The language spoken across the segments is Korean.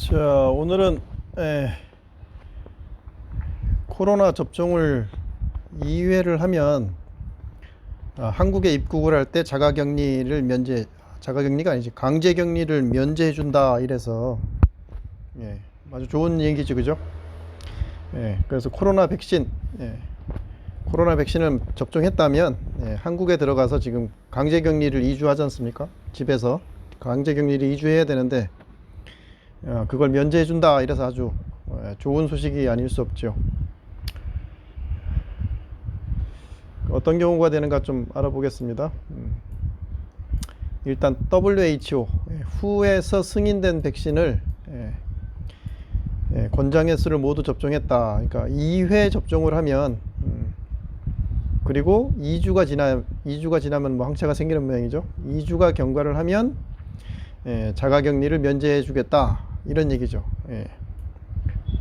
자, 오늘은 코로나 접종을 2회를 하면 한국에 입국을 할 때 자가격리가 아니지, 강제격리를 면제해 준다 이래서 아주 좋은 얘기죠, 그죠? 그래서 코로나 백신을 접종했다면 한국에 들어가서 지금 강제격리를 2주 하지 않습니까? 집에서 강제격리를 2주 해야 되는데 그걸 면제해 준다 이래서 아주 좋은 소식이 아닐 수 없죠. 어떤 경우가 되는가 좀 알아보겠습니다. 일단 WHO 후에서 승인된 백신을 권장의 수를 모두 접종했다. 그러니까 2회 접종을 하면 그리고 2주가 지나면 뭐 항체가 생기는 모양이죠. 2주가 경과를 하면 자가격리를 면제해 주겠다 이런 얘기죠.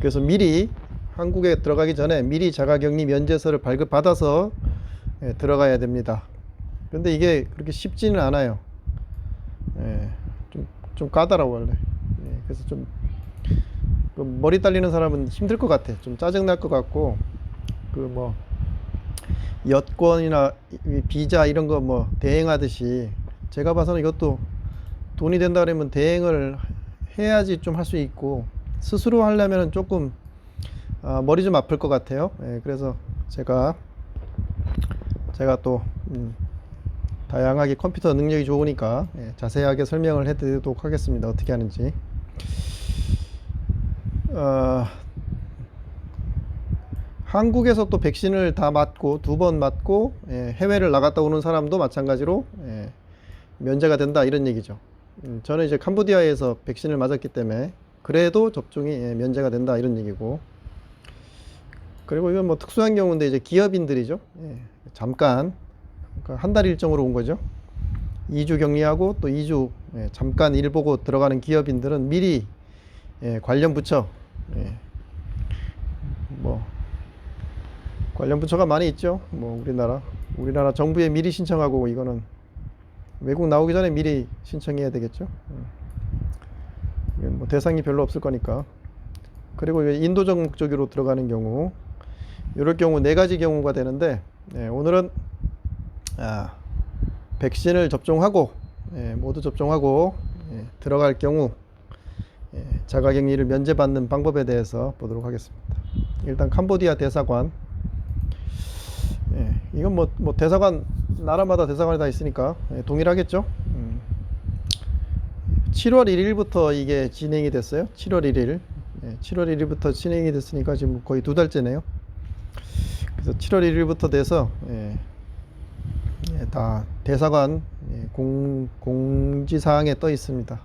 그래서 미리 한국에 들어가기 전에 미리 자가격리 면제서를 발급받아서 들어가야 됩니다. 근데 이게 그렇게 쉽지는 않아요. 좀 까다로워 원래. 그래서 좀 머리 딸리는 사람은 힘들 것 같아. 좀 짜증 날 것 같고, 그 뭐 여권이나 비자 이런 거 뭐 대행하듯이 제가 봐서는 이것도 돈이 된다 그러면 대행을 해야지 좀 할 수 있고, 스스로 하려면 조금 머리 좀 아플 것 같아요. 그래서 제가 또 다양하게 컴퓨터 능력이 좋으니까 자세하게 설명을 해드리도록 하겠습니다. 어떻게 하는지. 한국에서 또 백신을 다 맞고 2번 맞고 해외를 나갔다 오는 사람도 마찬가지로 면제가 된다 이런 얘기죠. 저는 이제 캄보디아에서 백신을 맞았기 때문에 그래도 접종이 면제가 된다 이런 얘기고, 그리고 이건 뭐 특수한 경우인데 이제 기업인들이죠. 잠깐 그러니까 한 달 일정으로 온 거죠. 2주 격리하고 또 2주 잠깐 일 보고 들어가는 기업인들은 미리 관련 부처 뭐 관련 부처가 많이 있죠. 뭐 우리나라 정부에 미리 신청하고, 이거는 외국 나오기 전에 미리 신청해야 되겠죠. 이건 뭐 대상이 별로 없을 거니까. 그리고 인도적 목적으로 들어가는 경우, 이럴 경우 4가지 경우가 되는데, 오늘은 백신을 접종하고 모두 접종하고 들어갈 경우 자가격리를 면제받는 방법에 대해서 보도록 하겠습니다. 일단 캄보디아 대사관, 이건 뭐 대사관 나라마다 대사관이 다 있으니까 동일하겠죠. 7월 1일부터 이게 진행이 됐어요. 7월 1일부터 진행이 됐으니까 지금 거의 2달째네요. 그래서 7월 1일부터 돼서 다 대사관 공지사항에 떠 있습니다.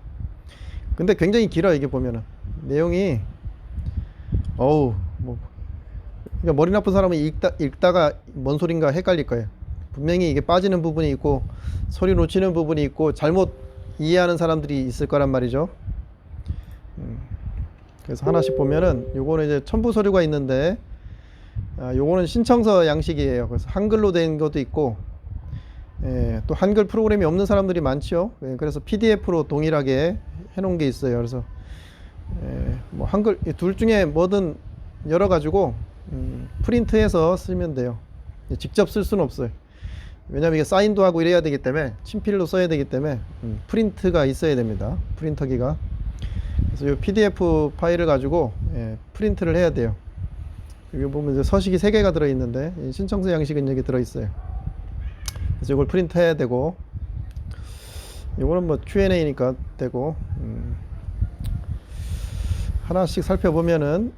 근데 굉장히 길어. 이게 보면은 내용이 그러니까 머리 나쁜 사람은 읽다가 뭔 소린가 헷갈릴 거예요. 분명히 이게 빠지는 부분이 있고 소리 놓치는 부분이 있고 잘못 이해하는 사람들이 있을 거란 말이죠. 그래서 하나씩 보면은 요거는 이제 첨부 서류가 있는데, 요거는 신청서 양식이에요. 그래서 한글로 된 것도 있고, 또 한글 프로그램이 없는 사람들이 많죠. 그래서 PDF로 동일하게 해놓은 게 있어요. 그래서 뭐 한글 둘 중에 뭐든 열어가지고 프린트해서 쓰면 돼요. 직접 쓸 수는 없어요. 왜냐면 이게 사인도 하고 이래야 되기 때문에, 친필로 써야 되기 때문에 프린트가 있어야 됩니다. 프린터기가. 그래서 이 PDF 파일을 가지고 프린트를 해야 돼요. 여기 보면 이제 서식이 3개가 들어있는데 신청서 양식은 여기 들어있어요. 그래서 이걸 프린트 해야 되고, 이거는 뭐 Q&A니까 되고, 하나씩 살펴보면은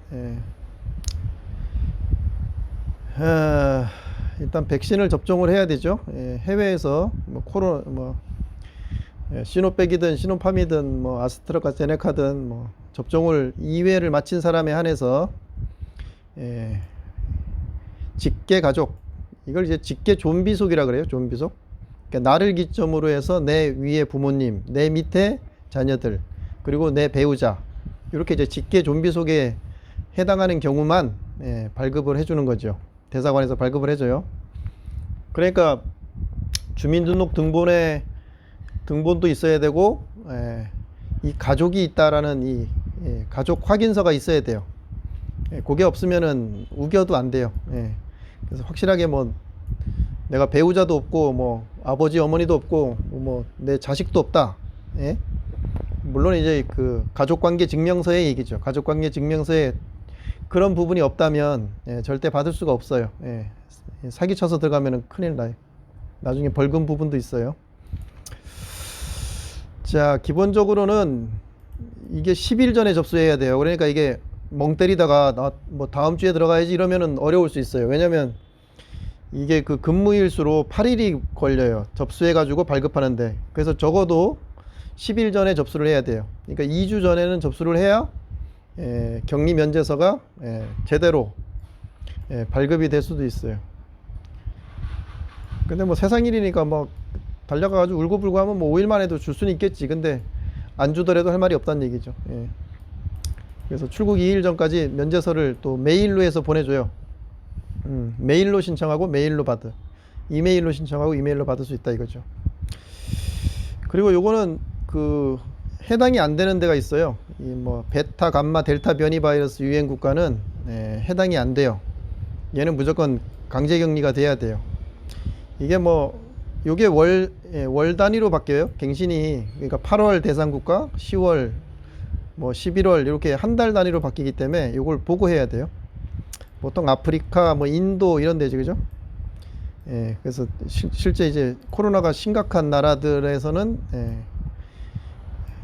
일단 백신을 접종을 해야 되죠. 해외에서 시노백이든 시노팜이든 뭐 아스트라제네카든 뭐 접종을 2회를 마친 사람에 한해서 직계 가족, 이걸 이제 직계 좀비속이라 그래요. 좀비속. 그러니까 나를 기점으로 해서 내 위에 부모님, 내 밑에 자녀들, 그리고 내 배우자, 이렇게 이제 직계 좀비속에 해당하는 경우만 발급을 해주는 거죠. 대사관에서 발급을 해줘요. 그러니까 주민등록 등본도 있어야 되고, 이 가족이 있다라는 이 가족 확인서가 있어야 돼요. 그게 없으면은 우겨도 안 돼요. 그래서 확실하게 뭐 내가 배우자도 없고 뭐 아버지 어머니도 없고 뭐 내 자식도 없다. 물론 이제 그 가족관계 증명서의 얘기죠. 가족관계 증명서에 그런 부분이 없다면 절대 받을 수가 없어요. 사기쳐서 들어가면은 큰일 나요. 나중에 벌금 부분도 있어요. 자, 기본적으로는 이게 10일 전에 접수해야 돼요. 그러니까 이게 멍 때리다가 나 뭐 다음 주에 들어가야지 이러면은 어려울 수 있어요. 왜냐면 이게 그 근무일수로 8일이 걸려요. 접수해가지고 발급하는데. 그래서 적어도 10일 전에 접수를 해야 돼요. 그러니까 2주 전에는 접수를 해야 격리 면제서가 제대로 발급이 될 수도 있어요. 근데 뭐 세상 일이니까 뭐 달려가가지고 울고불고 하면 뭐 5일 만에도 줄 수는 있겠지. 근데 안 주더라도 할 말이 없다는 얘기죠. 그래서 출국 2일 전까지 면제서를 또 메일로 해서 보내줘요. 메일로 신청하고 메일로 받아. 이메일로 신청하고 이메일로 받을 수 있다 이거죠. 그리고 요거는 그 해당이 안 되는 데가 있어요. 이 뭐 베타, 감마, 델타 변이 바이러스 유행 국가는 해당이 안 돼요. 얘는 무조건 강제 격리가 돼야 돼요. 이게 뭐 요게 월 단위로 바뀌어요. 갱신이 그러니까 8월 대상 국가, 10월 뭐 11월 이렇게 한 달 단위로 바뀌기 때문에 요걸 보고 해야 돼요. 보통 아프리카, 뭐 인도 이런 데지, 그죠? 그래서 실제 이제 코로나가 심각한 나라들에서는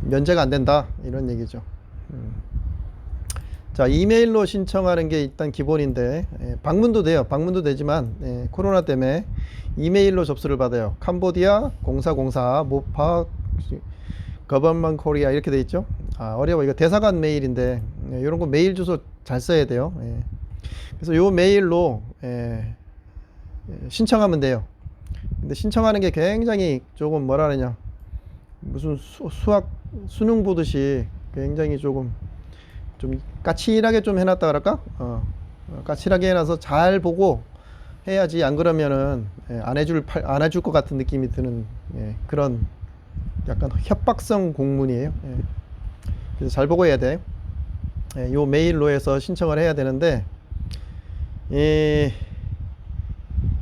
면제가 안 된다 이런 얘기죠. 자, 이메일로 신청하는 게 일단 기본인데 방문도 돼요. 방문도 되지만 코로나 때문에 이메일로 접수를 받아요. 캄보디아 0404 모파 거버먼 코리아 이렇게 돼 있죠. 아, 어려워. 이거 대사관 메일인데 이런 거 메일 주소 잘 써야 돼요. 그래서 요 메일로 신청하면 돼요. 근데 신청하는 게 굉장히 조금 뭐라 그러냐, 무슨 수학 수능 보듯이 굉장히 조금 좀 까칠하게 좀 해놨다 그럴까? 까칠하게 해놔서 잘 보고 해야지. 안 그러면은 안 해줄 것 같은 느낌이 드는 그런 약간 협박성 공문이에요. 그래서 잘 보고 해야 돼. 요 메일로 해서 신청을 해야 되는데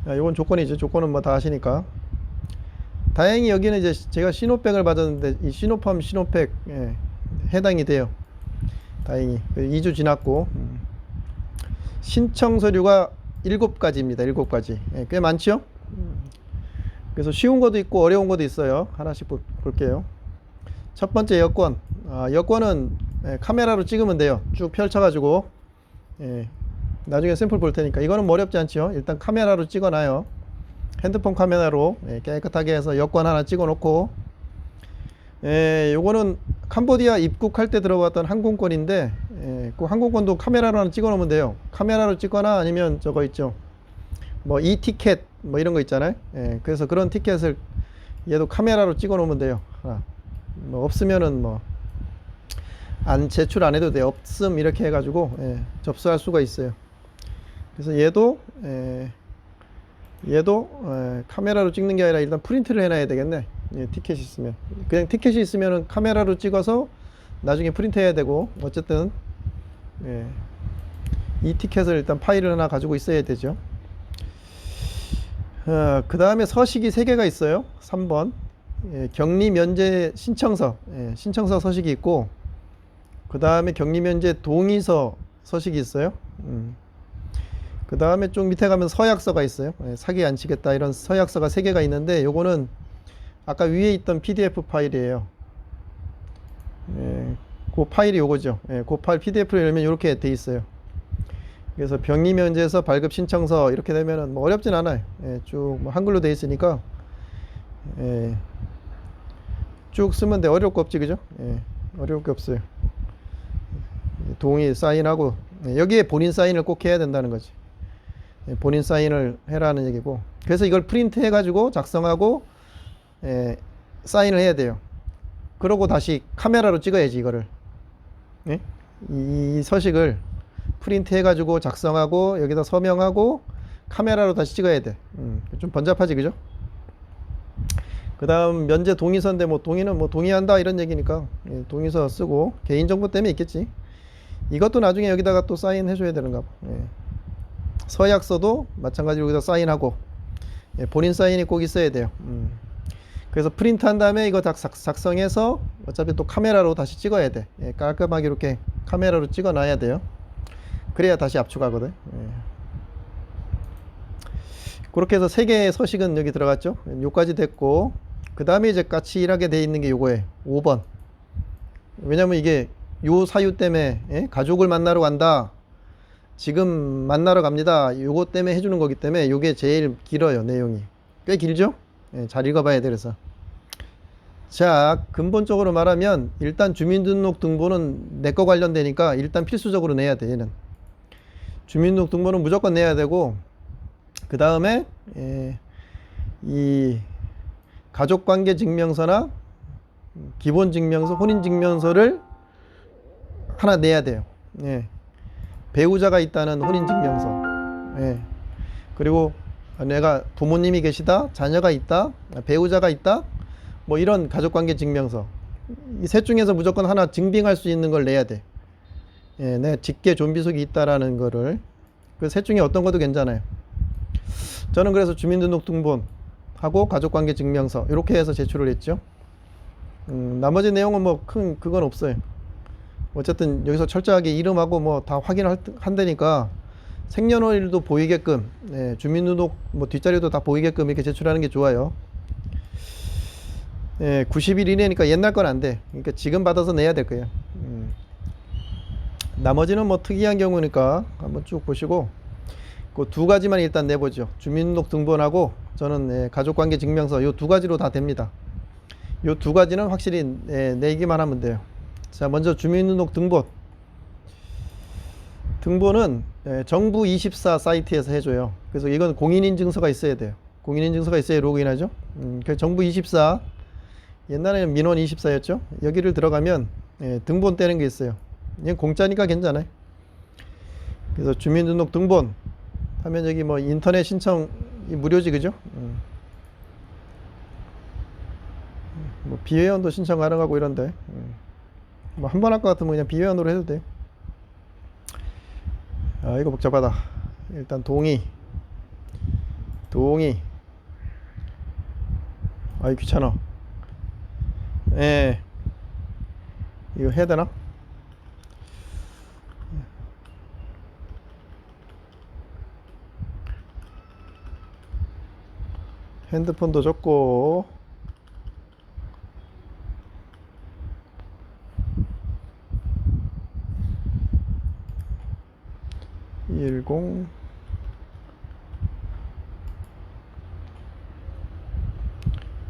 요건 조건이죠. 조건은 뭐 다 아시니까. 다행히 여기는 이제 제가 시노백을 받았는데 이 시노팜 시노팩 해당이 돼요. 다행히 2주 지났고 신청 서류가 7가지입니다. 7가지. 꽤 많죠? 그래서 쉬운 것도 있고 어려운 것도 있어요. 하나씩 볼게요. 첫 번째 여권. 여권은 카메라로 찍으면 돼요. 쭉 펼쳐가지고 나중에 샘플 볼 테니까. 이거는 뭐 어렵지 않죠? 일단 카메라로 찍어놔요. 핸드폰 카메라로 깨끗하게 해서 여권 하나 찍어 놓고, 요거는 캄보디아 입국할 때 들어갔던 항공권인데 그 항공권도 카메라로 하나 찍어 놓으면 돼요. 카메라로 찍거나 아니면 저거 있죠, 뭐 이티켓 뭐 이런 거 있잖아요. 그래서 그런 티켓을 얘도 카메라로 찍어 놓으면 돼요. 뭐 없으면은 뭐 안 제출 안 해도 돼. 없음 이렇게 해가지고 접수할 수가 있어요. 그래서 얘도 카메라로 찍는 게 아니라 일단 프린트를 해놔야 되겠네. 티켓이 있으면. 그냥 티켓이 있으면은 카메라로 찍어서 나중에 프린트 해야 되고, 어쨌든 이 티켓을 일단 파일을 하나 가지고 있어야 되죠. 그 다음에 서식이 3개가 있어요. 3번 격리 면제 신청서, 신청서 서식이 있고, 그 다음에 격리 면제 동의서 서식이 있어요. 그 다음에 좀 밑에 가면 서약서가 있어요. 사기 안 치겠다 이런 서약서가 3개가 있는데, 요거는 아까 위에 있던 PDF 파일이에요. 그 파일이 요거죠. 그 파일 PDF를 열면 이렇게 돼 있어요. 그래서 격리 면제서 발급 신청서 이렇게 되면은 뭐 어렵진 않아요. 쭉 뭐 한글로 돼 있으니까 쭉 쓰면 돼. 어려울 거 없지, 그죠? 어려울 게 없어요. 동의 사인하고 여기에 본인 사인을 꼭 해야 된다는 거지. 본인 사인을 해라는 얘기고, 그래서 이걸 프린트 해가지고 작성하고 사인을 해야 돼요. 그러고 다시 카메라로 찍어야지 이거를. 이 서식을 프린트 해가지고 작성하고 여기다 서명하고 카메라로 다시 찍어야 돼. 좀 번잡하지, 그죠? 그 다음 면제 동의서인데 뭐 동의는 뭐 동의한다 이런 얘기니까 예, 동의서 쓰고 개인정보 때문에 있겠지. 이것도 나중에 여기다가 또 사인해 줘야 되는가 봐. 예. 서약서도 마찬가지로 여기다 사인하고 예, 본인 사인이 꼭 있어야 돼요. 그래서 프린트한 다음에 이거 작성해서 어차피 또 카메라로 다시 찍어야 돼. 예, 깔끔하게 이렇게 카메라로 찍어 놔야 돼요. 그래야 다시 압축하거든. 예. 그렇게 해서 3개의 서식은 여기 들어갔죠. 요까지 됐고 그 다음에 이제 까칠하게 돼 있는 게 요거예요. 5번. 왜냐면 이게 요 사유 때문에 예? 가족을 만나러 간다. 지금 만나러 갑니다. 요거 때문에 해주는 거기 때문에 요게 제일 길어요. 내용이 꽤 길죠. 예, 잘 읽어봐야 돼. 그래서 자, 근본적으로 말하면 일단 주민등록등본은 내 거 관련되니까 일단 필수적으로 내야 돼. 얘는 주민등록등본은 무조건 내야 되고 그 다음에 이 가족관계증명서나 기본증명서, 혼인증명서를 하나 내야 돼요. 예. 배우자가 있다는 혼인증명서. 예. 그리고 내가 부모님이 계시다, 자녀가 있다, 배우자가 있다, 뭐 이런 가족관계증명서. 이 셋 중에서 무조건 하나 증빙할 수 있는 걸 내야 돼. 예, 내 직계 존비속이 있다라는 거를. 그 셋 중에 어떤 것도 괜찮아요. 저는 그래서 주민등록등본 하고 가족관계증명서 이렇게 해서 제출을 했죠. 나머지 내용은 뭐 큰 그건 없어요. 어쨌든 여기서 철저하게 이름하고 뭐 다 확인한다니까 생년월일도 보이게끔 예, 주민등록 뭐 뒷자리도 다 보이게끔 이렇게 제출하는 게 좋아요. 예, 90일 이내니까 옛날 건 안 돼. 그러니까 지금 받아서 내야 될 거예요. 나머지는 뭐 특이한 경우니까 한번 쭉 보시고 그 2가지만 일단 내보죠. 주민등록등본하고 저는 예, 가족관계증명서 요 2가지로 다 됩니다. 요 2가지는 확실히 예, 내기만 하면 돼요. 자, 먼저 주민등록등본. 등본은 예, 정부24 사이트에서 해줘요. 그래서 이건 공인인증서가 있어야 돼요. 공인인증서가 있어야 로그인하죠. 그래서 정부24 옛날에는 민원24였죠. 여기를 들어가면 예, 등본 떼는 게 있어요. 이건 공짜니까 괜찮아요. 그래서 주민등록등본 하면 여기 뭐 인터넷 신청 무료지 그죠? 뭐 비회원도 신청 가능하고 이런데 뭐 한 번 할 것 같으면 그냥 비회원으로 해도 돼. 아 이거 복잡하다. 일단 동의 아이 귀찮아. 예 이거 해야 되나? 핸드폰도 적고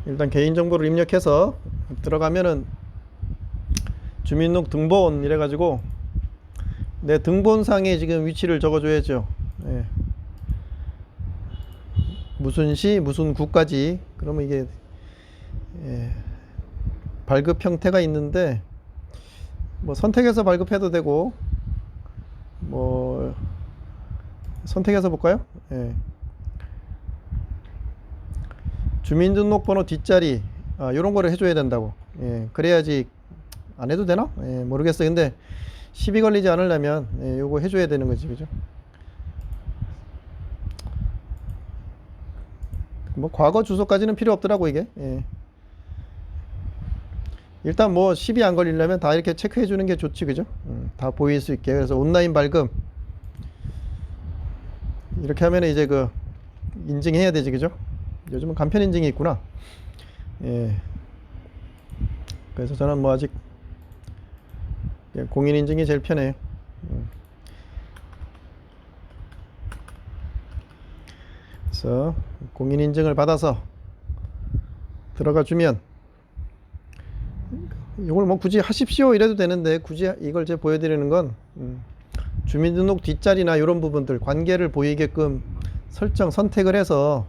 일단 개인정보를 입력해서 들어가면은 주민등록등본 이래가지고 내 등본상에 지금 위치를 적어줘야죠. 예. 무슨 시 무슨 구까지. 그러면 이게 예. 발급 형태가 있는데 뭐 선택해서 발급해도 되고 뭐 선택해서 볼까요? 예. 주민등록번호 뒷자리 이런 거를 해줘야 된다고. 예. 그래야지 안 해도 되나? 예. 모르겠어요. 근데 시비 걸리지 않으려면 예. 요거 해줘야 되는 거지 그죠? 뭐 과거 주소까지는 필요 없더라고 이게. 예. 일단 뭐 시비 안 걸리려면 다 이렇게 체크해 주는 게 좋지 그죠? 다 보일 수 있게. 그래서 온라인 발급 이렇게 하면 이제 그 인증해야 되지 그죠? 요즘은 간편 인증이 있구나. 예. 그래서 저는 뭐 아직 공인 인증이 제일 편해요. 그래서 공인 인증을 받아서 들어가 주면 이걸 뭐 굳이 하십시오 이래도 되는데 굳이 이걸 제가 보여드리는 건 주민등록 뒷자리나 이런 부분들 관계를 보이게끔 선택을 해서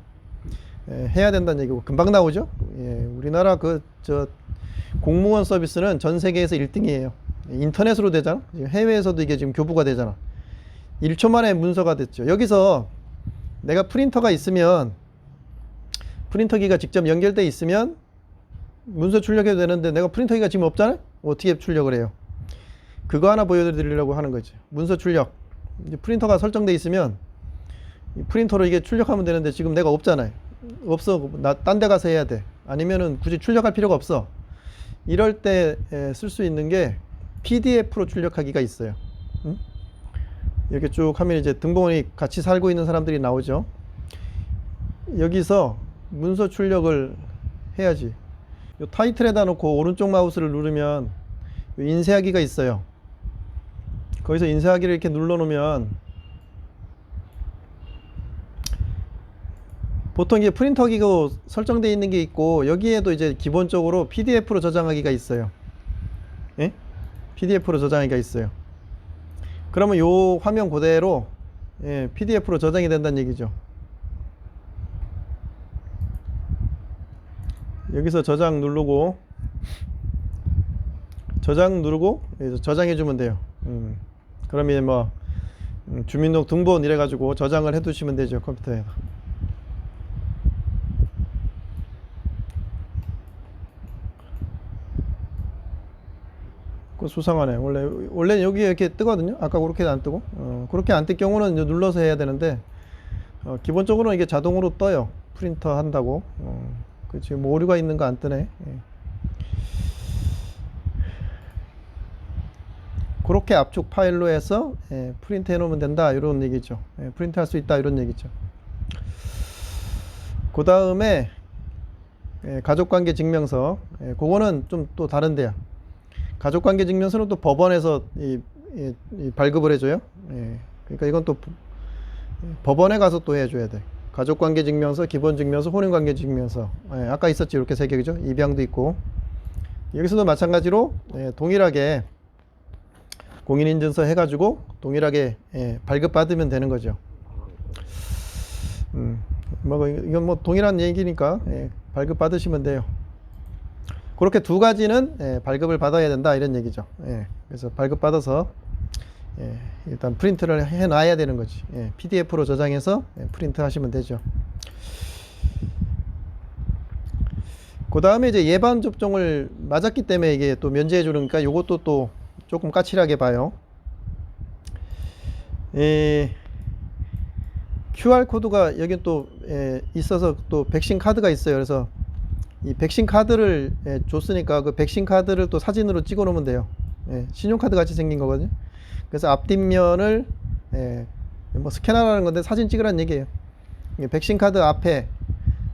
해야 된다는 얘기고 금방 나오죠. 예, 우리나라 저 공무원 서비스는 전 세계에서 1등이에요. 인터넷으로 되잖아. 해외에서도 이게 지금 교부가 되잖아. 1초 만에 문서가 됐죠. 여기서 내가 프린터가 있으면 프린터기가 직접 연결돼 있으면 문서 출력해도 되는데 내가 프린터기가 지금 없잖아요. 어떻게 출력을 해요? 그거 하나 보여드리려고 하는 거지. 문서 출력. 이제 프린터가 설정돼 있으면 이 프린터로 이게 출력하면 되는데 지금 내가 없잖아요. 없어. 나 딴 데 가서 해야 돼. 아니면은 굳이 출력할 필요가 없어. 이럴 때 쓸 수 있는 게 PDF로 출력하기가 있어요. 응? 이렇게 쭉 하면 이제 등본이 같이 살고 있는 사람들이 나오죠. 여기서 문서 출력을 해야지. 요 타이틀에다 놓고 오른쪽 마우스를 누르면 인쇄하기가 있어요. 거기서 인쇄하기를 이렇게 눌러 놓으면 보통 이게 프린터기가 설정되어 있는 게 있고, 여기에도 이제 기본적으로 PDF로 저장하기가 있어요. 예? PDF로 저장하기가 있어요. 그러면 요 화면 그대로 PDF로 저장이 된다는 얘기죠. 여기서 저장 누르고 저장해 주면 돼요. 그러면 뭐 주민등록 등본 이래 가지고 저장을 해 두시면 되죠, 컴퓨터에. 그 수상하네. 원래 여기 이렇게 뜨거든요. 아까 그렇게 안 뜨고. 그렇게 안 뜰 경우는 이제 눌러서 해야 되는데, 기본적으로 이게 자동으로 떠요. 프린터 한다고. 그 지금 뭐 오류가 있는 거 안 뜨네. 예. 그렇게 압축 파일로 해서 프린트 해 놓으면 된다, 이런 얘기죠. 프린트 할 수 있다, 이런 얘기죠. 그 다음에 가족관계 증명서. 그거는 좀 또 다른데요. 가족관계 증명서는 또 법원에서 이 발급을 해줘요. 그러니까 이건 또 법원에 가서 또 해줘야 돼. 가족관계 증명서, 기본증명서, 혼인관계 증명서. 아까 있었지, 이렇게 세 개, 그죠? 입양도 있고. 여기서도 마찬가지로 동일하게 공인인증서 해가지고 동일하게 발급받으면 되는 거죠. 뭐 이건 뭐 동일한 얘기니까 발급받으시면 돼요. 그렇게 두 가지는 발급을 받아야 된다, 이런 얘기죠. 그래서 발급받아서 일단 프린트를 해 놔야 되는 거지. PDF로 저장해서 프린트 하시면 되죠. 그 다음에 이제 예방 접종을 맞았기 때문에 이게 또 면제해 주니까 이것도 또 조금 까칠하게 봐요. QR코드가 여기 또 있어서 또 백신 카드가 있어요. 그래서 이 백신 카드를 줬으니까 그 백신 카드를 또 사진으로 찍어 놓으면 돼요. 신용카드 같이 생긴 거거든요. 그래서 앞뒷면을 뭐 스캐너라는 건데 사진 찍으라는 얘기예요. 백신 카드 앞에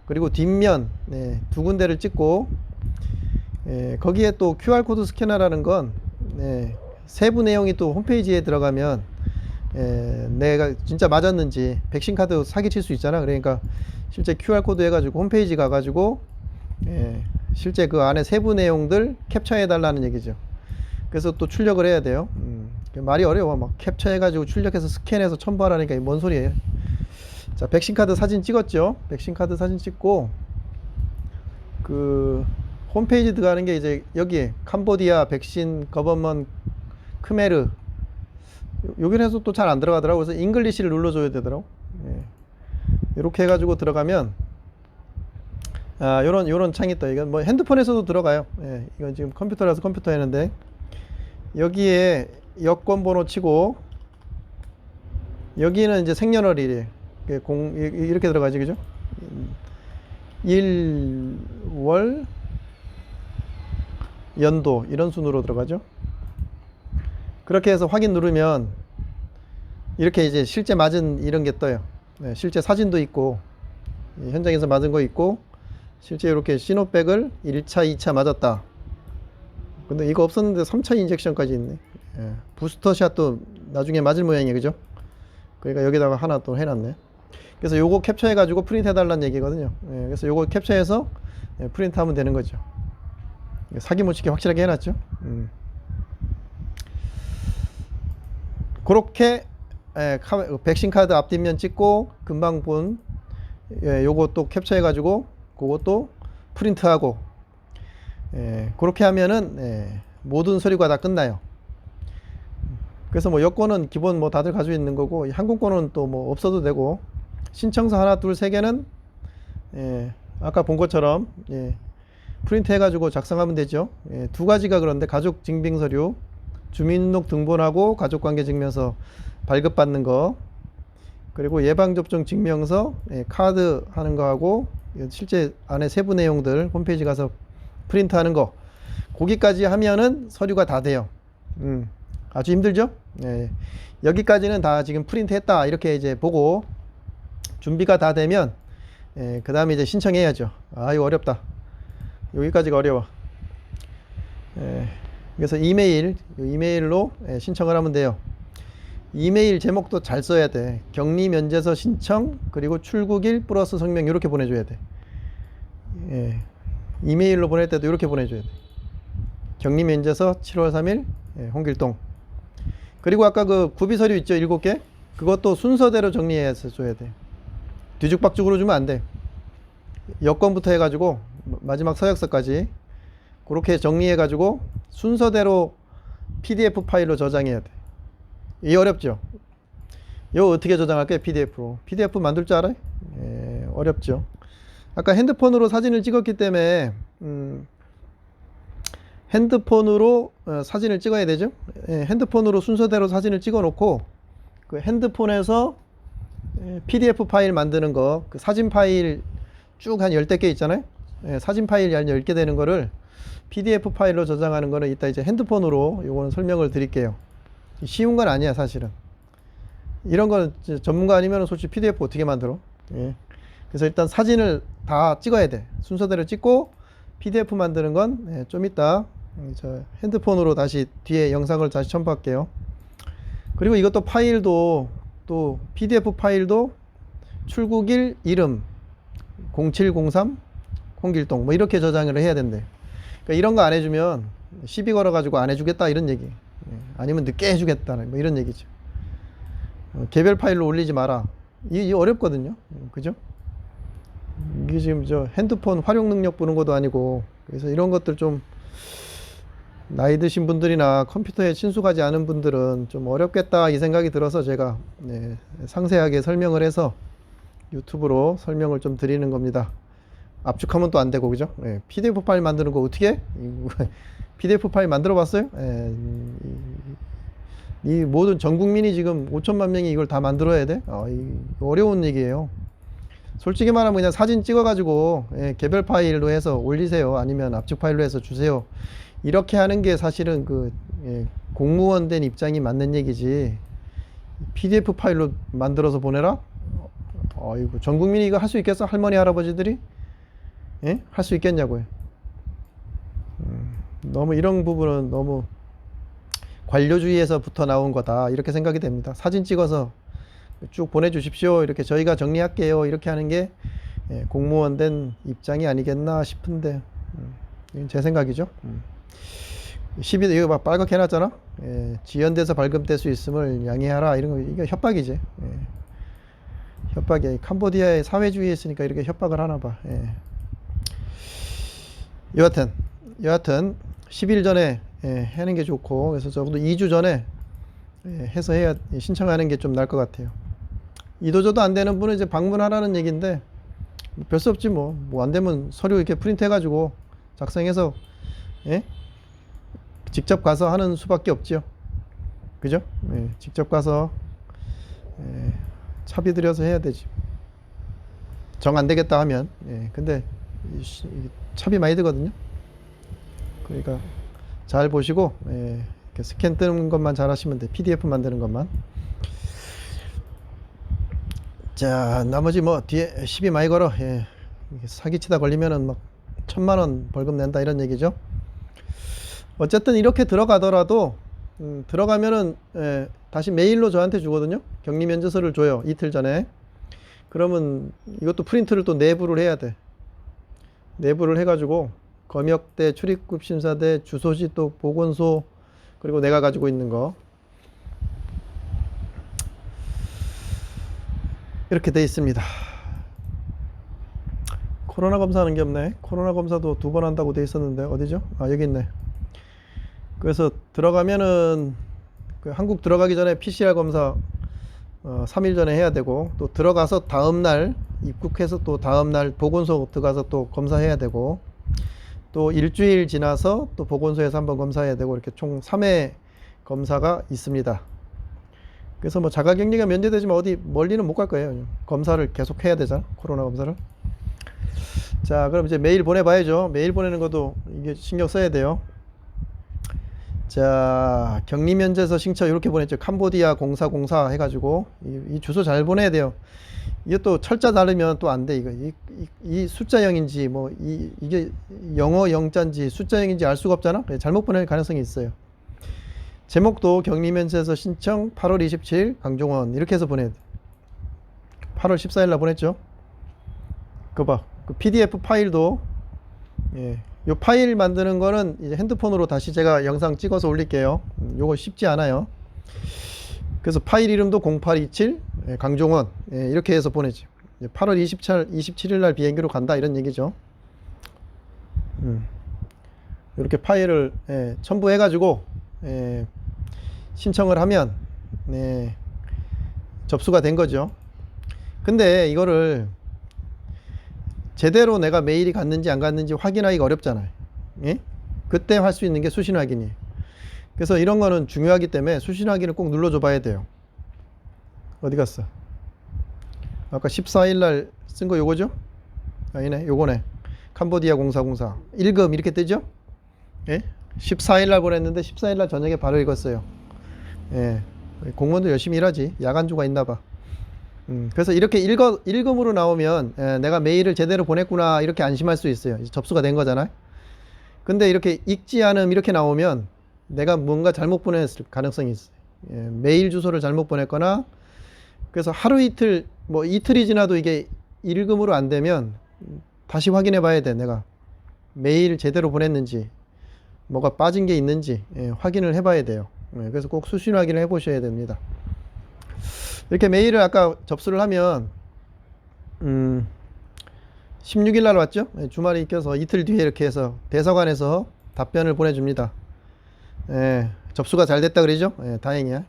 그리고 뒷면 두 군데를 찍고, 거기에 또 QR코드 스캐너라는 건 세부 내용이 또 홈페이지에 들어가면 내가 진짜 맞았는지 백신 카드 사기칠 수 있잖아. 그러니까 실제 QR코드 해가지고 홈페이지 가가지고 실제 그 안에 세부 내용들 캡처해 달라는 얘기죠. 그래서 또 출력을 해야 돼요. 말이 어려워. 막 캡처해 가지고 출력해서 스캔해서 첨부하라니까 뭔 소리예요. 자, 백신 카드 사진 찍었죠. 백신 카드 사진 찍고 그 홈페이지 들어가는 게 이제 여기에 캄보디아 백신 거버먼 크메르, 여기는 해서 또 잘 안 들어가더라고. 그래서 잉글리시를 눌러줘야 되더라고. 이렇게 해가지고 들어가면 요런 창이 떠. 이건 뭐 핸드폰에서도 들어가요. 이건 지금 컴퓨터라서 컴퓨터 했는데, 여기에 여권 번호 치고 여기는 이제 생년월일이에요. 이렇게 들어가지, 그죠? 1월 연도 이런 순으로 들어가죠. 그렇게 해서 확인 누르면 이렇게 이제 실제 맞은 이런 게 떠요. 실제 사진도 있고 현장에서 맞은 거 있고, 실제 이렇게 시노백을 1차, 2차 맞았다. 근데 이거 없었는데 3차 인젝션까지 있네. 부스터샷도 나중에 맞을 모양이에요, 그죠? 그러니까 여기다가 하나 또 해놨네. 그래서 요거 캡처해 가지고 프린트 해달라는 얘기거든요. 그래서 요거 캡처해서 프린트 하면 되는 거죠. 사기 못 치게 확실하게 해놨죠. 그렇게 백신 카드 앞뒷면 찍고 금방 본 요거 또 캡처해 가지고 그것도 프린트하고, 그렇게 하면은 모든 서류가 다 끝나요. 그래서 뭐 여권은 기본 뭐 다들 가지고 있는 거고, 항공권은 또 뭐 없어도 되고, 신청서 하나 둘 세 개는 아까 본 것처럼 프린트 해가지고 작성하면 되죠. 예, 두 가지가 그런데 가족 증빙 서류, 주민등록 등본하고 가족관계 증명서 발급받는 거, 그리고 예방접종 증명서, 예, 카드 하는 거하고 실제 안에 세부 내용들 홈페이지 가서 프린트 하는 거, 거기까지 하면은 서류가 다 돼요. 아주 힘들죠? 예, 여기까지는 다 지금 프린트 했다 이렇게 이제 보고 준비가 다 되면, 예, 그 다음에 이제 신청해야죠. 아, 이거 어렵다. 여기까지가 어려워. 예, 그래서 이메일로 예, 신청을 하면 돼요. 이메일 제목도 잘 써야 돼. 격리 면제서 신청, 그리고 출국일 플러스 성명 이렇게 보내줘야 돼. 예, 이메일로 보낼 때도 이렇게 보내줘야 돼. 격리 면제서 7월 3일 예, 홍길동. 그리고 아까 그 구비 서류 있죠, 7개? 그것도 순서대로 정리해서 줘야 돼. 뒤죽박죽으로 주면 안 돼. 여권부터 해가지고 마지막 서약서까지 그렇게 정리해가지고 순서대로 PDF 파일로 저장해야 돼. 이 어렵죠? 이거 어떻게 저장할까요? PDF로. PDF 만들 줄 알아요? 예, 어렵죠. 아까 핸드폰으로 사진을 찍었기 때문에 핸드폰으로 사진을 찍어야 되죠. 예, 핸드폰으로 순서대로 사진을 찍어 놓고 그 핸드폰에서 PDF 파일 만드는 거, 그 사진 파일 쭉 한 10개 있잖아요. 예, 사진 파일 한 10개 되는 거를 PDF 파일로 저장하는 거는 이따 이제 핸드폰으로 요거는 설명을 드릴게요. 쉬운 건 아니야, 사실은. 이런 거는 전문가 아니면 솔직히 PDF 어떻게 만들어? 예. 그래서 일단 사진을 다 찍어야 돼. 순서대로 찍고 PDF 만드는 건 좀 이따 저 핸드폰으로 다시 뒤에 영상을 다시 첨부할게요. 그리고 이것도 파일도 또 PDF 파일도 출국일 이름 0703 홍길동 뭐 이렇게 저장을 해야 된대. 그러니까 이런 거 안 해주면 시비 걸어가지고 안 해주겠다 이런 얘기. 아니면 늦게 해주겠다는 뭐 이런 얘기죠. 개별 파일로 올리지 마라. 이게 어렵거든요. 그죠? 이게 지금 저 핸드폰 활용 능력 보는 것도 아니고, 그래서 이런 것들 좀 나이 드신 분들이나 컴퓨터에 친숙하지 않은 분들은 좀 어렵겠다 이 생각이 들어서 제가 상세하게 설명을 해서 유튜브로 설명을 좀 드리는 겁니다. 압축하면 또 안 되고, 그죠? PDF 파일 만드는 거 어떻게 해? PDF 파일 만들어 봤어요? 이 모든 전 국민이 지금 5천만 명이 이걸 다 만들어야 돼? 어려운 얘기예요. 솔직히 말하면 그냥 사진 찍어가지고 개별 파일로 해서 올리세요. 아니면 압축 파일로 해서 주세요. 이렇게 하는 게 사실은 그 공무원 된 입장이 맞는 얘기지. PDF 파일로 만들어서 보내라? 이거 전 국민이 이거 할 수 있겠어? 할머니 할아버지들이? 예? 할 수 있겠냐고요. 너무 이런 부분은 너무 관료주의에서부터 나온 거다 이렇게 생각이 됩니다. 사진 찍어서 쭉 보내주십시오 이렇게 저희가 정리할게요 이렇게 하는 게 공무원 된 입장이 아니겠나 싶은데, 이건 제 생각이죠. 12도 이거 막 빨갛게 해놨잖아. 지연돼서 발급될 수 있음을 양해하라 이런 거, 이게 협박이지. 협박이야. 캄보디아의 사회주의에 있으니까 이렇게 협박을 하나 봐. 여하튼 10일 전에 하는 게 좋고, 그래서 적어도 2주 전에 해서 해야 신청하는 게 좀 나을 것 같아요. 이도저도 안 되는 분은 이제 방문하라는 얘기인데 별 수 없지 뭐. 뭐 안 되면 서류 이렇게 프린트 해가지고 작성해서 직접 가서 하는 수밖에 없지요. 그죠? 직접 가서 차비 들여서 해야 되지. 정 안 되겠다 하면. 근데 차비 많이 들거든요. 그러니까 잘 보시고 이렇게 스캔 뜨는 것만 잘 하시면 돼. PDF 만드는 것만. 자, 나머지 뭐 뒤에 시비 많이 걸어. 사기치다 걸리면은 막 1,000,000원 벌금 낸다 이런 얘기죠. 어쨌든 이렇게 들어가더라도 들어가면은 다시 메일로 저한테 주거든요. 격리 면제서를 줘요. 이틀 전에. 그러면 이것도 프린트를 또 내부를 해야 돼. 내부를 해가지고 검역대, 출입국 심사대, 주소지 또 보건소, 그리고 내가 가지고 있는 거 이렇게 돼 있습니다. 코로나 검사하는 게 없네. 코로나 검사도 2번 한다고 돼 있었는데 어디죠? 여기 있네. 그래서 들어가면은 그 한국 들어가기 전에 PCR 검사 3일 전에 해야 되고, 또 들어가서 다음날 입국해서 또 다음날 보건소 들어가서 또 검사해야 되고, 또 일주일 지나서 또 보건소에서 한번 검사해야 되고 이렇게 총 3회 검사가 있습니다. 그래서 뭐 자가격리가 면제되지만 어디 멀리는 못 갈 거예요. 검사를 계속 해야 되잖아. 코로나 검사를. 자, 그럼 이제 메일 보내봐야죠. 메일 보내는 것도 이게 신경 써야 돼요. 자, 격리면제서 신청 이렇게 보냈죠. 캄보디아 0404 해가지고 이 주소 잘 보내야 돼요. 이게 또 철자 다르면 또 안 돼. 이거 이 숫자 0인지 뭐 이게 영어 영자인지 숫자 0인지 알 수가 없잖아. 잘못 보낼 가능성이 있어요. 제목도 격리면제서 신청 8월 27일 강종원 이렇게 해서 보내야 돼. 8월 14일 날 보냈죠. 그거 봐. 그 PDF 파일도 예. 요 파일 만드는 거는 이제 핸드폰으로 다시 제가 영상 찍어서 올릴게요. 요거 쉽지 않아요. 그래서 파일 이름도 0827 예, 강종원 예, 이렇게 해서 보내지. 8월 27일 날 비행기로 간다 이런 얘기죠. 이렇게 파일을 예, 첨부해 가지고 예, 신청을 하면 네, 접수가 된 거죠. 근데 이거를 제대로 내가 메일이 갔는지 안 갔는지 확인하기가 어렵잖아요. 예? 그때 할 수 있는 게 수신 확인이에요. 그래서 이런 거는 중요하기 때문에 수신 확인을 꼭 눌러줘 봐야 돼요. 어디 갔어? 아까 14일 날 쓴 거 요거죠? 아니네, 요거네. 캄보디아 0404 1금 이렇게 뜨죠? 예? 14일 날 보냈는데 14일 날 저녁에 바로 읽었어요. 예. 공무원도 열심히 일하지. 야간주가 있나 봐. 그래서 이렇게 일금으로 나오면 내가 메일을 제대로 보냈구나 이렇게 안심할 수 있어요. 접수가 된 거잖아요. 근데 이렇게 읽지 않음 이렇게 나오면 내가 뭔가 잘못 보냈을 가능성이 있어요. 메일 주소를 잘못 보냈거나 그래서 하루 이틀 뭐 이틀이 지나도 이게 일금으로 안 되면 다시 확인해 봐야 돼. 내가 메일 제대로 보냈는지 뭐가 빠진 게 있는지 확인을 해 봐야 돼요. 그래서 꼭 수신 확인을 해 보셔야 됩니다. 이렇게 메일을 아까 접수를 하면 16일 날 왔죠. 주말에 껴서 이틀 뒤에 이렇게 해서 대사관에서 답변을 보내줍니다. 접수가 잘 됐다 그러죠. 다행이야.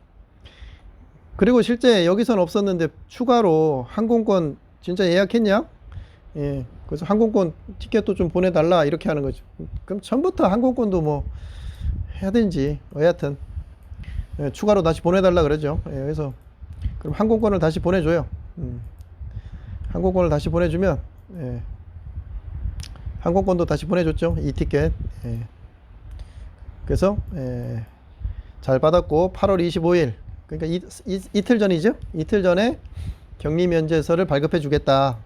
그리고 실제 여기서는 없었는데 추가로 항공권 진짜 예약했냐? 그래서 항공권 티켓도 좀 보내달라 이렇게 하는 거죠. 그럼 처음부터 항공권도 뭐 해야 되는지 여하튼 추가로 다시 보내달라 그러죠. 그래서 그럼 항공권을 다시 보내줘요. 항공권을 다시 보내주면 항공권도 다시 보내줬죠. 이 티켓. 그래서 잘 받았고 8월 25일 그러니까 이틀 전이죠. 이틀 전에 격리 면제서를 발급해 주겠다.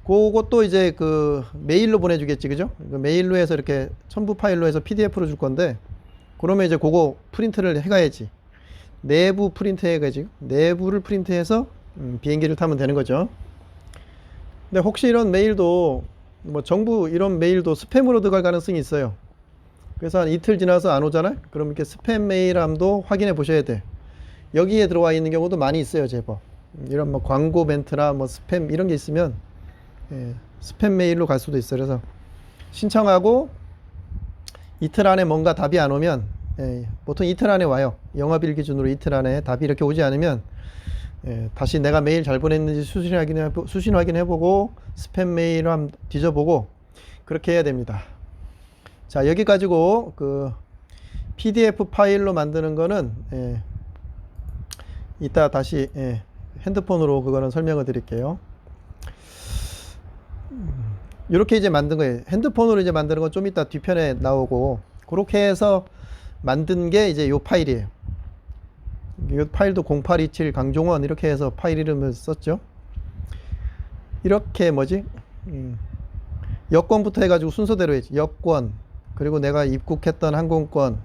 그것도 이제 그 메일로 보내주겠지, 그죠? 그 메일로 해서 이렇게 첨부 파일로 해서 PDF로 줄 건데 그러면 이제 그거 프린트를 해가야지. 내부 프린트 해가지고 내부를 프린트해서 비행기를 타면 되는 거죠. 근데 혹시 이런 메일도 뭐 정부 이런 메일도 스팸으로 들어갈 가능성이 있어요. 그래서 한 이틀 지나서 안 오잖아요. 그럼 이렇게 스팸 메일함도 확인해 보셔야 돼. 여기에 들어와 있는 경우도 많이 있어요, 제법. 이런 뭐 광고 멘트나 뭐 스팸 이런 게 있으면 스팸 메일로 갈 수도 있어요. 그래서 신청하고 이틀 안에 뭔가 답이 안 오면 보통 이틀 안에 와요. 영업일 기준으로 이틀 안에 답이 이렇게 오지 않으면 다시 내가 메일 잘 보냈는지 수신 확인해보고 스팸 메일을 한번 뒤져보고 그렇게 해야 됩니다. 자, 여기 가지고 그 PDF 파일로 만드는 거는 이따 다시 핸드폰으로 그거는 설명을 드릴게요. 이렇게 이제 만든 거예요. 핸드폰으로 이제 만드는 건 좀 이따 뒤편에 나오고 그렇게 해서 만든 게 이제 요 파일이에요. 이 파일도 0827 강종원 이렇게 해서 파일 이름을 썼죠. 이렇게 뭐지? 여권부터 해가지고 순서대로 해야지. 여권 그리고 내가 입국했던 항공권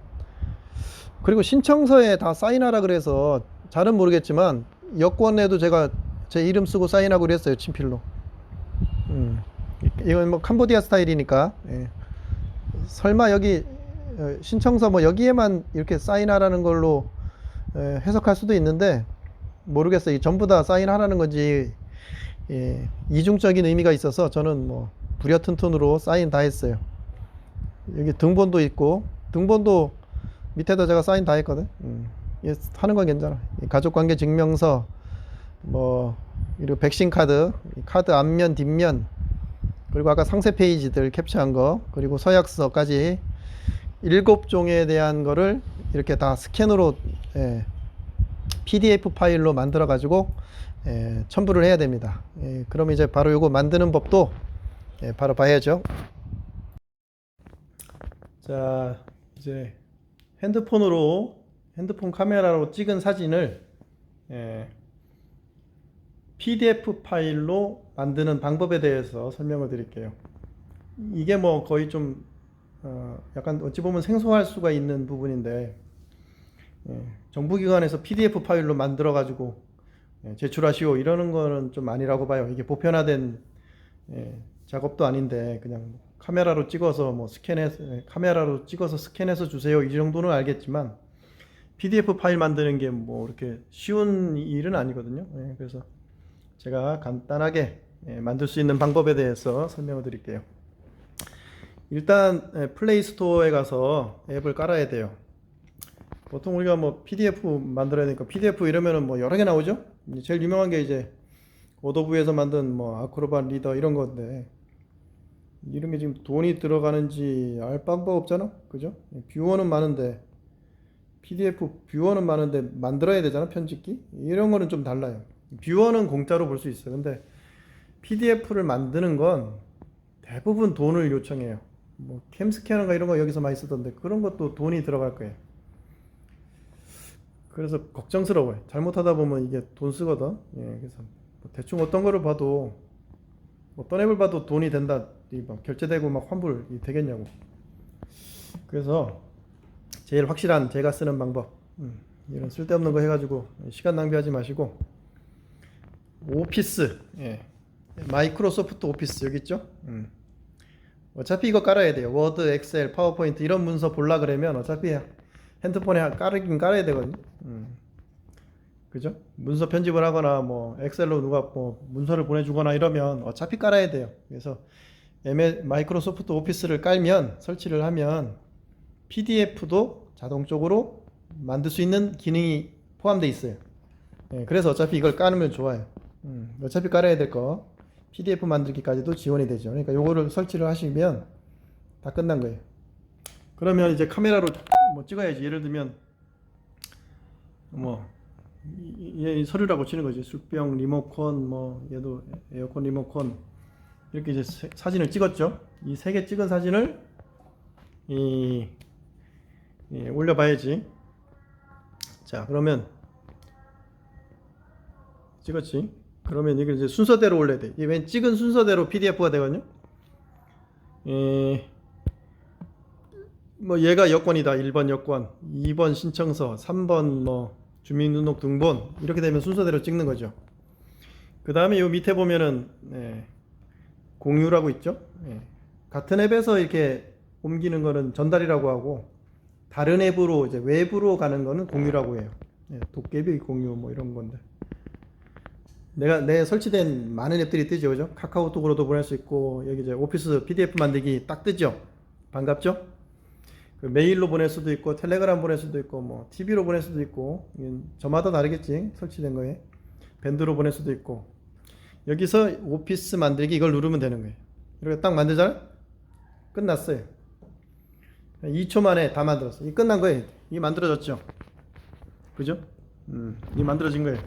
그리고 신청서에 다 사인하라 그래서 잘은 모르겠지만 여권에도 제가 제 이름 쓰고 사인하고 그랬어요. 친필로. 이건 뭐 캄보디아 스타일이니까 설마 여기 신청서 뭐 여기에만 이렇게 사인하라는 걸로 해석할 수도 있는데 모르겠어요. 전부 다 사인하라는 건지 이중적인 의미가 있어서 저는 뭐 부려튼튼으로 사인 다 했어요. 여기 등본도 있고 등본도 밑에다 제가 사인 다 했거든. 하는 건 괜찮아. 가족관계 증명서 뭐 그리고 백신 카드 앞면 뒷면 그리고 아까 상세 페이지들 캡처한 거, 그리고 서약서까지 7종에 대한 거를 이렇게 다 스캔으로 PDF 파일로 만들어 가지고 첨부를 해야 됩니다. 그럼 이제 바로 요거 만드는 법도 바로 봐야죠. 자, 이제 핸드폰 카메라로 찍은 사진을 PDF 파일로 만드는 방법에 대해서 설명을 드릴게요. 이게 뭐 거의 좀 약간 어찌 보면 생소할 수가 있는 부분인데, 정부기관에서 PDF 파일로 만들어 가지고 제출하시오 이러는 거는 좀 아니라고 봐요. 이게 보편화된 작업도 아닌데 그냥 카메라로 찍어서 카메라로 찍어서 스캔해서 주세요 이 정도는 알겠지만, PDF 파일 만드는 게 뭐 이렇게 쉬운 일은 아니거든요. 그래서 제가 간단하게 만들 수 있는 방법에 대해서 설명을 드릴게요. 일단 플레이 스토어에 가서 앱을 깔아야 돼요. 보통 우리가 뭐 PDF 만들어야 되니까 PDF 이러면은 뭐 여러 개 나오죠. 제일 유명한 게 이제 어도브에서 만든 뭐 아크로밧 리더 이런 건데, 이런 게 지금 돈이 들어가는지 알 방법 없잖아, 그죠? 뷰어는 많은데 PDF 뷰어는 많은데 만들어야 되잖아, 편집기. 이런 거는 좀 달라요. 뷰어는 공짜로 볼 수 있어요. 근데 PDF를 만드는 건 대부분 돈을 요청해요. 뭐 캠스캐너가 이런 거 여기서 많이 쓰던데 그런 것도 돈이 들어갈 거예요. 그래서 걱정스러워요. 잘못하다 보면 이게 돈 쓰거든. 그래서 뭐 대충 어떤 거를 봐도, 어떤 앱을 봐도 돈이 된다, 막 결제되고 막 환불 되겠냐고. 그래서 제일 확실한 제가 쓰는 방법, 이런 쓸데없는 거 해가지고 시간 낭비하지 마시고, 오피스, 마이크로소프트 오피스 여기 있죠? 어차피 이거 깔아야 돼요. 워드, 엑셀, 파워포인트 이런 문서 볼라 그러면 어차피 핸드폰에 깔긴 깔아야 되거든요. 그죠? 문서 편집을 하거나 뭐 엑셀로 누가 뭐 문서를 보내주거나 이러면 어차피 깔아야 돼요. 그래서 마이크로소프트 오피스를 깔면, 설치를 하면 PDF도 자동적으로 만들 수 있는 기능이 포함되어 있어요. 그래서 어차피 이걸 깔으면 좋아요. 어차피 깔아야 될 거 PDF 만들기까지도 지원이 되죠. 그러니까 요거를 설치를 하시면 다 끝난 거예요. 그러면 이제 카메라로 뭐 찍어야지. 예를 들면 뭐 얘 서류라고 치는 거지. 술병 리모컨, 뭐 얘도 에어컨 리모컨, 이렇게 이제 사진을 찍었죠. 이 3개 찍은 사진을 올려봐야지. 자, 그러면 찍었지. 그러면 이게 이제 순서대로 올려야 돼. 이게 맨 찍은 순서대로 PDF가 되거든요. 뭐 얘가 여권이다. 1번 여권, 2번 신청서, 3번 뭐 주민등록등본, 이렇게 되면 순서대로 찍는 거죠. 그 다음에 요 밑에 보면은 공유라고 있죠. 같은 앱에서 이렇게 옮기는 거는 전달이라고 하고, 다른 앱으로 이제 외부로 가는 거는 공유라고 해요. 도깨비 공유 뭐 이런 건데, 내 설치된 많은 앱들이 뜨죠, 그죠? 카카오톡으로도 보낼 수 있고, 여기 이제 오피스 PDF 만들기 딱 뜨죠. 반갑죠? 그 메일로 보낼 수도 있고, 텔레그램 보낼 수도 있고, 뭐 TV로 보낼 수도 있고, 저마다 다르겠지, 설치된 거에. 밴드로 보낼 수도 있고. 여기서 오피스 만들기 이걸 누르면 되는 거예요. 이렇게 딱 만들잖아요. 끝났어요. 2초 만에 다 만들었어. 이 끝난 거예요. 이 만들어졌죠. 그죠? 이 만들어진 거예요.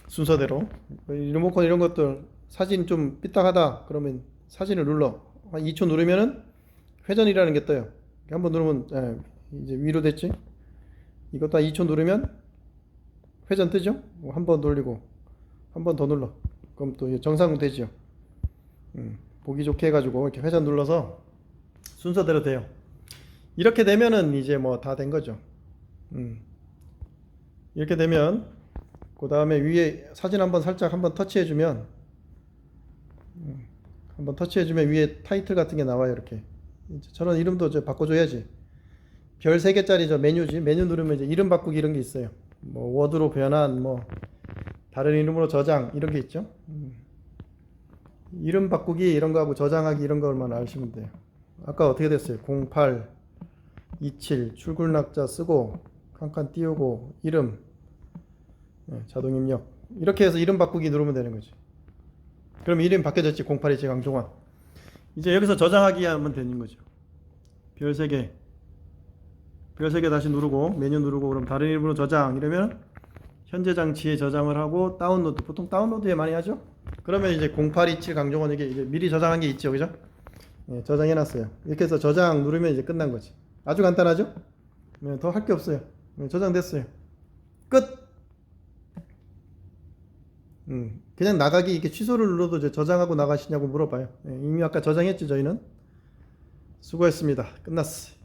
순서대로. 리모컨 이런 것들 사진 좀 삐딱하다 그러면 사진을 눌러. 한 2초 누르면은 회전이라는 게 떠요. 한번 누르면 이제 위로 됐지. 이것도 한 2초 누르면 회전 뜨죠. 한 번 돌리고 한 번 더 눌러. 그럼 또 정상 되죠. 보기 좋게 해가지고 이렇게 회전 눌러서 순서대로 돼요. 이렇게 되면은 이제 뭐 다 된 거죠. 이렇게 되면 그 다음에 위에 사진 한번 살짝 한번 터치해주면, 위에 타이틀 같은 게 나와요. 이렇게 저런 이름도 저 바꿔줘야지. 별 3개짜리 저 메뉴지. 메뉴 누르면 이제 이름 바꾸기 이런 게 있어요. 뭐 워드로 변환, 뭐 다른 이름으로 저장 이런 게 있죠. 이름 바꾸기 이런 거하고 저장하기 이런 거만 아시면 돼요. 아까 어떻게 됐어요? 08, 27 출굴 낙자 쓰고 칸칸 띄우고 이름, 자동 입력, 이렇게 해서 이름 바꾸기 누르면 되는 거지. 그럼 이름 바뀌어졌지. 0827 강종원. 이제 여기서 저장하기 하면 되는 거죠. 별 3개. 별 3개 다시 누르고 메뉴 누르고 그럼 다른 이름으로 저장 이러면 현재 장치에 저장을 하고 다운로드 보통 다운로드에 많이 하죠. 그러면 이제 0827 강종원 이게 미리 저장한 게 있죠, 그죠? 예, 저장해 놨어요. 이렇게 해서 저장 누르면 이제 끝난 거지. 아주 간단하죠? 네, 더 할 게 없어요. 네, 저장됐어요. 끝. 그냥 나가기 이렇게 취소를 눌러도 이제 저장하고 나가시냐고 물어봐요. 예, 이미 아까 저장했죠, 저희는. 수고했습니다. 끝났어.